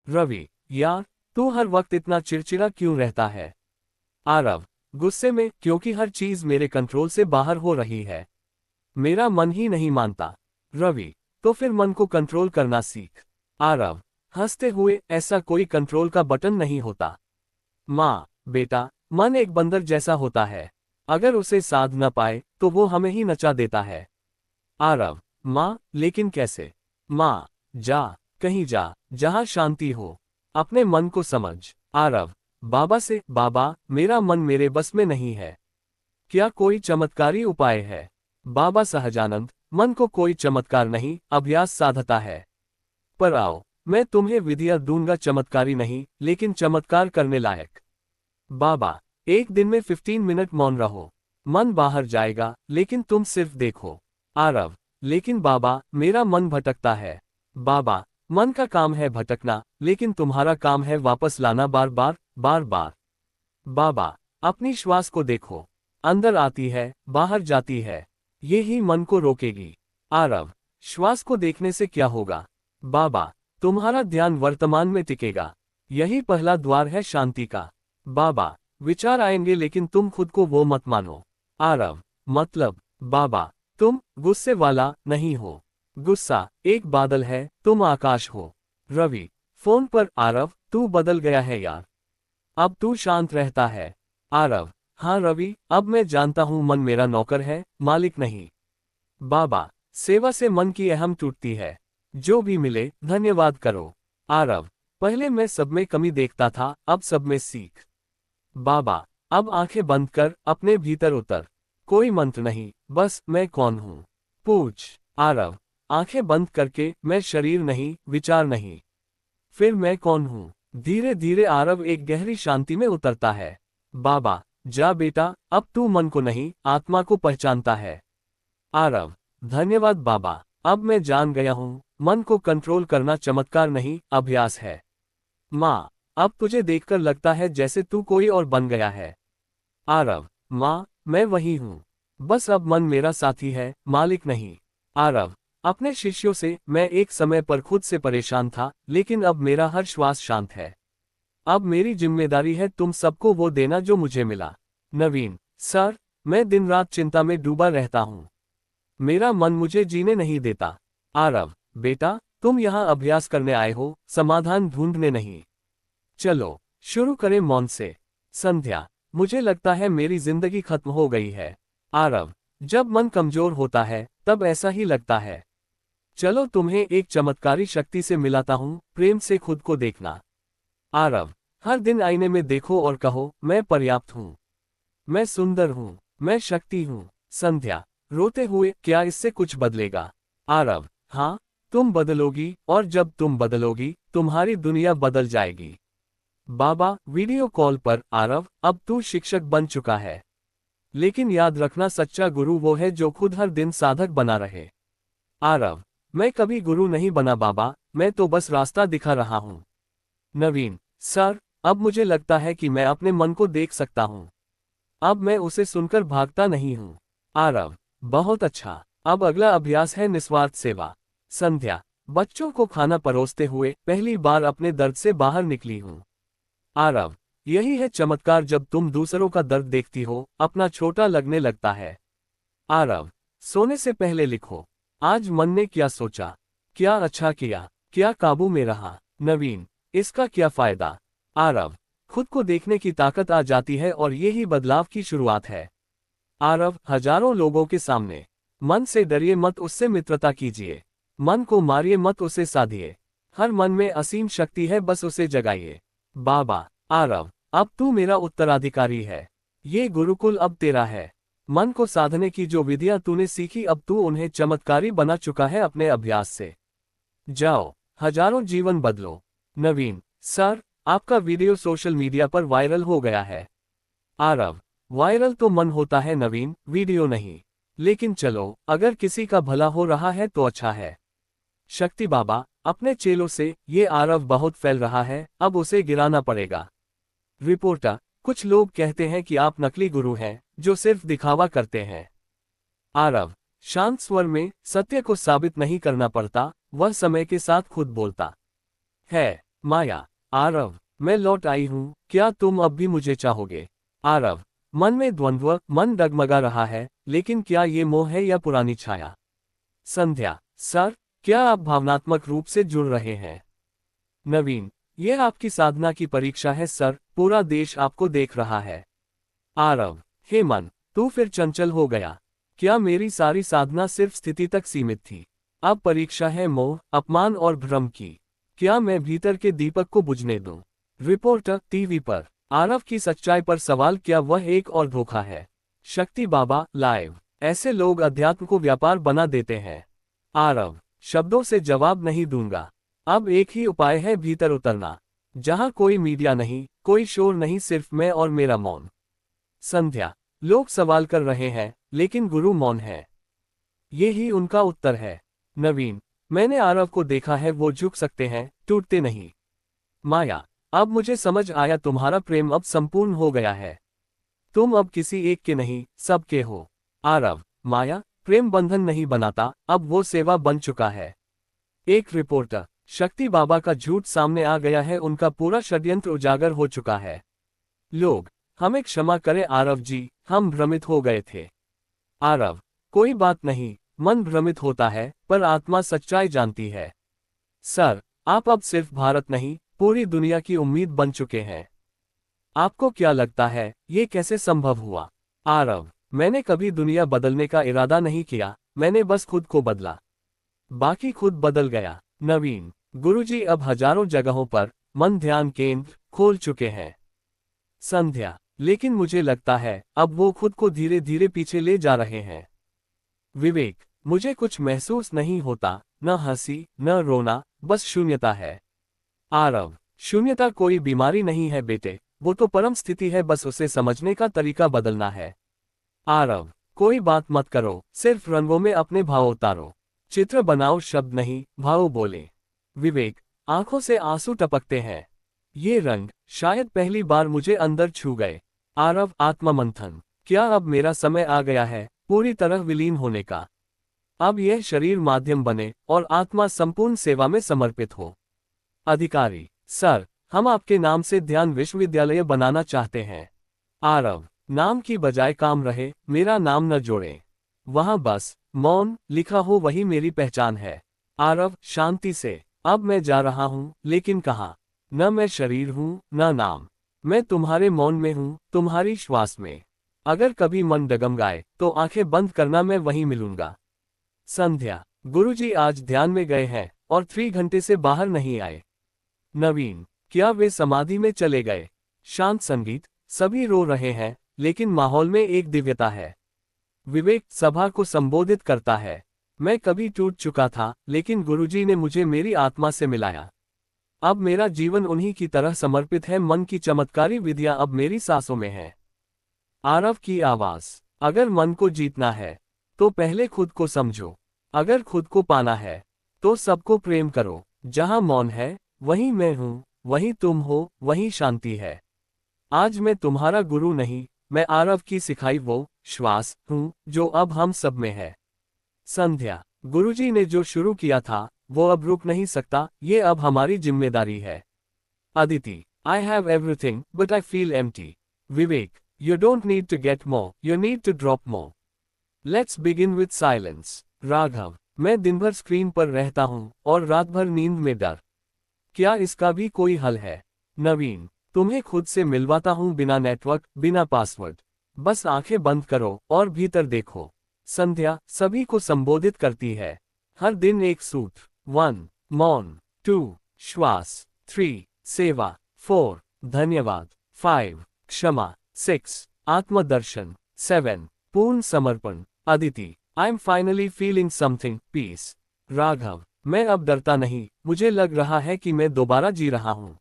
रवि, यार, तू हर वक्त इतना चिड़चिड़ा क्यों रहता है? आरव, गुस्से में, क्योंकि हर चीज मेरे कंट्रोल से बाहर हो रही है। मेरा मन ही नहीं मानता। रवि, तो फिर मन को कंट्रोल करना सीख। आरव, हंसते हुए, ऐसा कोई कंट्रोल का बटन नहीं होता। माँ, बेटा, मन एक बंदर जैसा होता है। अगर उसे साध न पाए तो वो हमें ही नचा देता है। आरव, माँ, लेकिन कैसे? माँ, जा, कहीं जा, जहाँ शांति हो। अपने मन को समझ। आरव, बाबा से, बाबा, मेरा मन मेरे बस में नहीं है। क्या कोई चमत्कारी उपाय है? बाबा सहजानंद, मन को कोई चमत्कार नहीं, अभ्यास साधता है। पर आओ, मैं तुम्हें विधियां दूंगा, चमत्कारी नहीं, लेकिन चमत्कार करने लायक। बाबा, एक दिन में 15 मिनट मौन रहो। मन बाहर जाएगा, लेकिन तुम सिर्फ देखो। आरव, लेकिन बाबा, मेरा मन भटकता है। बाबा, मन का काम है भटकना, लेकिन तुम्हारा काम है वापस लाना, बार बार, बार बार। बाबा, अपनी श्वास को देखो। अंदर आती है, बाहर जाती है। ये ही मन को रोकेगी। आरव, श्वास को देखने से क्या होगा? बाबा, तुम्हारा ध्यान वर्तमान में टिकेगा। यही पहला द्वार है शांति का। बाबा, विचार आएंगे, लेकिन तुम खुद को वो मत मानो। आरव, मतलब? बाबा, तुम गुस्से वाला नहीं हो। गुस्सा एक बादल है, तुम आकाश हो। रवि, फोन पर, आरव, तू बदल गया है यार। अब तू शांत रहता है। आरव, हाँ रवि, अब मैं जानता हूँ मन मेरा नौकर है, मालिक नहीं। बाबा, सेवा से मन की अहम टूटती है। जो भी मिले धन्यवाद करो। आरव, पहले मैं सब में कमी देखता था, अब सब में सीख। बाबा, अब आंखें बंद कर, अपने भीतर उतर। कोई मंत्र नहीं, बस मैं कौन हूँ पूछ। आरव, आंखें बंद करके, मैं शरीर नहीं, विचार नहीं। फिर मैं कौन हूँ? धीरे धीरे आरव एक गहरी शांति में उतरता है। बाबा, जा बेटा, अब तू मन को नहीं, आत्मा को पहचानता है। आरव, धन्यवाद बाबा, अब मैं जान गया हूँ, मन को कंट्रोल करना चमत्कार नहीं, अभ्यास है। माँ, अब तुझे देखकर लगता है जैसे तू कोई और बन गया है। आरव, माँ, मैं वही हूँ। बस अब मन मेरा साथी है, मालिक नहीं। आरव, अपने शिष्यों से, मैं एक समय पर खुद से परेशान था, लेकिन अब मेरा हर श्वास शांत है। अब मेरी जिम्मेदारी है तुम सबको वो देना जो मुझे मिला। नवीन, सर, मैं दिन रात चिंता में डूबा रहता हूँ। मेरा मन मुझे जीने नहीं देता। आरव, बेटा, तुम यहाँ अभ्यास करने आए हो, समाधान ढूंढने नहीं। चलो, शुरू करें मौन से। संध्या, मुझे लगता है मेरी जिंदगी खत्म हो गई है। आरव, जब मन कमजोर होता है, तब ऐसा ही लगता है। चलो तुम्हें एक चमत्कारी शक्ति से मिलाता हूँ, प्रेम से खुद को देखना। आरव, हर दिन आईने में देखो और कहो, मैं पर्याप्त हूँ। मैं सुंदर हूँ। मैं शक्ति हूँ। संध्या, रोते हुए, क्या इससे कुछ बदलेगा? आरव, हाँ, तुम बदलोगी, और जब तुम बदलोगी, तुम्हारी दुनिया बदल जाएगी। बाबा, वीडियो कॉल पर, आरव, अब तू शिक्षक बन चुका है। लेकिन याद रखना, सच्चा गुरु वो है जो खुद हर दिन साधक बना रहे। आरव, मैं कभी गुरु नहीं बना बाबा, मैं तो बस रास्ता दिखा रहा हूँ। नवीन, सर, अब मुझे लगता है कि मैं अपने मन को देख सकता हूँ। अब मैं उसे सुनकर भागता नहीं हूँ। आरव, बहुत अच्छा। अब अगला अभ्यास है निस्वार्थ सेवा। संध्या, बच्चों को खाना परोसते हुए, पहली बार अपने दर्द से बाहर निकली हूँ। आरव, यही है चमत्कार, जब तुम दूसरों का दर्द देखती हो, अपना छोटा लगने लगता है। आरव, सोने से पहले लिखो, आज मन ने क्या सोचा, क्या अच्छा किया, क्या काबू में रहा। नवीन, इसका क्या फायदा? आरव, खुद को देखने की ताकत आ जाती है, और यही बदलाव की शुरुआत है। आरव, हजारों लोगों के सामने। मन से डरिए मत, उससे मित्रता कीजिए। मन को मारिए मत, उसे साधिए। हर मन में असीम शक्ति है, बस उसे जगाइए। बाबा, आरव, अब तू मेरा उत्तराधिकारी है। ये गुरुकुल अब तेरा है। मन को साधने की जो विधियां तूने सीखी, अब तू उन्हें चमत्कारी बना चुका है अपने अभ्यास से। जाओ, हजारों जीवन बदलो। नवीन, सर, आपका वीडियो सोशल मीडिया पर वायरल हो गया है। आरव, वायरल तो मन होता है नवीन, वीडियो नहीं। लेकिन चलो, अगर किसी का भला हो रहा है तो अच्छा है। शक्ति बाबा, अपने चेलों से, ये आरव बहुत फैल रहा है, अब उसे गिराना पड़ेगा। रिपोर्टर, कुछ लोग कहते हैं कि आप नकली गुरु हैं, जो सिर्फ दिखावा करते हैं। आरव, शांत स्वर में, सत्य को साबित नहीं करना पड़ता, वह समय के साथ खुद बोलता है। माया, आरव, मैं लौट आई हूँ, क्या तुम अब भी मुझे चाहोगे? आरव, मन में द्वंद्व, मन डगमगा रहा है, लेकिन क्या ये मोह है या पुरानी छाया? संध्या, सर, क्या आप भावनात्मक रूप से जुड़ रहे हैं? नवीन, यह आपकी साधना की परीक्षा है सर, पूरा देश आपको देख रहा है। आरव, हे मन, तू फिर चंचल हो गया। क्या मेरी सारी साधना सिर्फ स्थिति तक सीमित थी? अब परीक्षा है मोह, अपमान और भ्रम की। क्या मैं भीतर के दीपक को बुझने दूं? रिपोर्टर, टीवी पर। आरव की सच्चाई पर सवाल, क्या वह एक और धोखा है? शक्ति बाबा, लाइव। ऐसे लोग अध्यात्म को व्यापार बना देते हैं। आरव, शब्दों से जवाब नहीं दूंगा। अब एक ही उपाय है, भीतर उतरना। जहां कोई मीडिया नहीं, कोई शोर नहीं, सिर्फ मैं और मेरा मौन। संध्या, लोग सवाल कर रहे हैं, लेकिन गुरु मौन है। ये ही उनका उत्तर है। नवीन, मैंने आरव को देखा है, वो झुक सकते हैं, टूटते नहीं। माया, अब मुझे समझ आया, तुम्हारा प्रेम अब संपूर्ण हो गया है। तुम अब किसी एक के नहीं, सबके हो। आरव, माया, प्रेम बंधन नहीं बनाता, अब वो सेवा बन चुका है। एक रिपोर्टर, शक्ति बाबा का झूठ सामने आ गया है, उनका पूरा षड्यंत्र उजागर हो चुका है। लोग, हमें क्षमा करें आरव जी, हम भ्रमित हो गए थे। आरव, कोई बात नहीं, मन भ्रमित होता है, पर आत्मा सच्चाई जानती है। सर, आप अब सिर्फ भारत नहीं, पूरी दुनिया की उम्मीद बन चुके हैं। आपको क्या लगता है, ये कैसे संभव हुआ? आरव, मैंने कभी दुनिया बदलने का इरादा नहीं किया, मैंने बस खुद को बदला। बाकी खुद बदल गया। नवीन, गुरुजी अब हजारों जगहों पर मन ध्यान केंद्र खोल चुके हैं। संध्या, लेकिन मुझे लगता है अब वो खुद को धीरे धीरे पीछे ले जा रहे हैं। विवेक, मुझे कुछ महसूस नहीं होता, न हंसी न रोना, बस शून्यता है। आरव, शून्यता कोई बीमारी नहीं है बेटे, वो तो परम स्थिति है, बस उसे समझने का तरीका बदलना है। आरव, कोई बात मत करो, सिर्फ रंगों में अपने भाव उतारो। चित्र बनाओ, शब्द नहीं, भाव बोले। विवेक, आंखों से आंसू टपकते हैं। ये रंग शायद पहली बार मुझे अंदर छू गए। आरव, आत्ममंथन, क्या अब मेरा समय आ गया है पूरी तरह विलीन होने का? अब यह शरीर माध्यम बने और आत्मा संपूर्ण सेवा में समर्पित हो। अधिकारी, सर, हम आपके नाम से ध्यान विश्वविद्यालय बनाना चाहते हैं। आरव, नाम की बजाय काम रहे, मेरा नाम न जोड़े। वहां बस मौन लिखा हो, वही मेरी पहचान है। आरव, शांति से, अब मैं जा रहा हूं, लेकिन कहाँ? न मैं शरीर हूं, न नाम। मैं तुम्हारे मौन में हूं, तुम्हारी श्वास में। अगर कभी मन डगमगाए, तो आंखें बंद करना, मैं वहीं मिलूंगा। संध्या, गुरुजी आज ध्यान में गए हैं और 3 घंटे से बाहर नहीं आए। नवीन, क्या वे समाधि में चले गए? शांत संगीत, सभी रो रहे हैं, लेकिन माहौल में एक दिव्यता है। विवेक सभा को संबोधित करता है। मैं कभी टूट चुका था, लेकिन गुरुजी ने मुझे मेरी आत्मा से मिलाया। अब मेरा जीवन उन्हीं की तरह समर्पित है, मन की चमत्कारी विधियां अब मेरी सांसों में है। आरव की आवाज, अगर मन को जीतना है, तो पहले खुद को समझो। अगर खुद को पाना है, तो सबको प्रेम करो। जहां मौन है, वहीं मैं हूं, वहीं तुम हो, वहीं शांति है। आज मैं तुम्हारा गुरु नहीं, मैं आरव की सिखाई वो श्वास हूं, जो अब हम सब में है। संध्या, गुरुजी ने जो शुरू किया था, वो अब रुक नहीं सकता, ये अब हमारी जिम्मेदारी है। Aditi, I have everything, but I feel empty. Vivek, you don't need to get more, you need to drop more. Let's begin with silence. Raghav, मैं दिन भर स्क्रीन पर रहता हूं और रात भर नींद में डर। क्या इसका भी कोई हल है? नवीन, तुम्हें खुद से मिलवाता हूं, बिना नेटवर्क, बिना पासवर्ड। बस आंखें बंद करो और भीतर देखो। संध्या सभी को संबोधित करती है। हर दिन एक सूत्र। 1 मौन, 2 श्वास, 3 सेवा, 4 धन्यवाद, 5 क्षमा, 6 आत्मदर्शन, 7 पूर्ण समर्पण। Aditi, I am finally feeling something, peace. Raghav, मैं अब डरता नहीं, मुझे लग रहा है कि मैं दोबारा जी रहा हूं।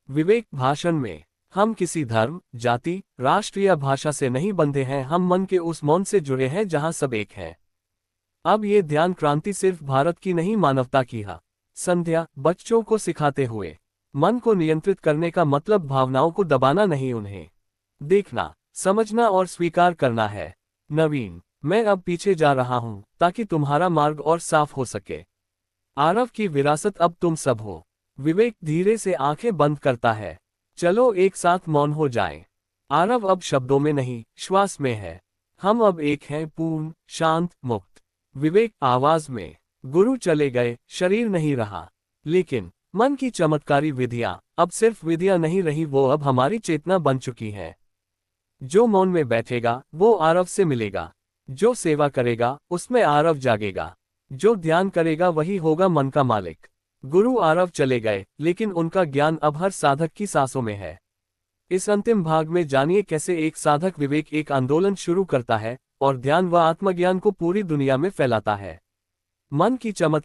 विवेक भाषण में, हम किसी धर्म, जाति, राष्ट्र या भाषा से नहीं बंधे हैं, हम मन के उस मौन से जुड़े हैं जहां सब एक हैं। अब ये ध्यान क्रांति सिर्फ भारत की नहीं, मानवता की है। संध्या, बच्चों को सिखाते हुए, मन को नियंत्रित करने का मतलब भावनाओं को दबाना नहीं, उन्हें देखना, समझना और स्वीकार करना है। नवीन, मैं अब पीछे जा रहा हूं, ताकि तुम्हारा मार्ग और साफ हो सके। आरव की विरासत अब तुम सब हो। विवेक धीरे से आंखें बंद करता है। चलो एक साथ मौन हो जाएं। आरव अब शब्दों में नहीं, श्वास में है। हम अब एक हैं, पूर्ण, शांत, मुक्त। विवेक आवाज में। गुरु चले गए, शरीर नहीं रहा। लेकिन मन की चमत्कारी विधियां अब सिर्फ विधियां नहीं रही, वो अब हमारी चेतना बन चुकी है। जो मौन में बैठेगा वो आरव से मिलेगा। जो सेवा करेगा उसमें आरव जागेगा। जो ध्यान करेगा वही होगा मन का मालिक। गुरु आरव चले गए, लेकिन उनका ज्ञान अब हर साधक की सांसों में है। इस अंतिम भाग में जानिए कैसे एक साधक विवेक एक आंदोलन शुरू करता है और ध्यान व आत्मज्ञान को पूरी दुनिया में फैलाता है। मन की चमत्कार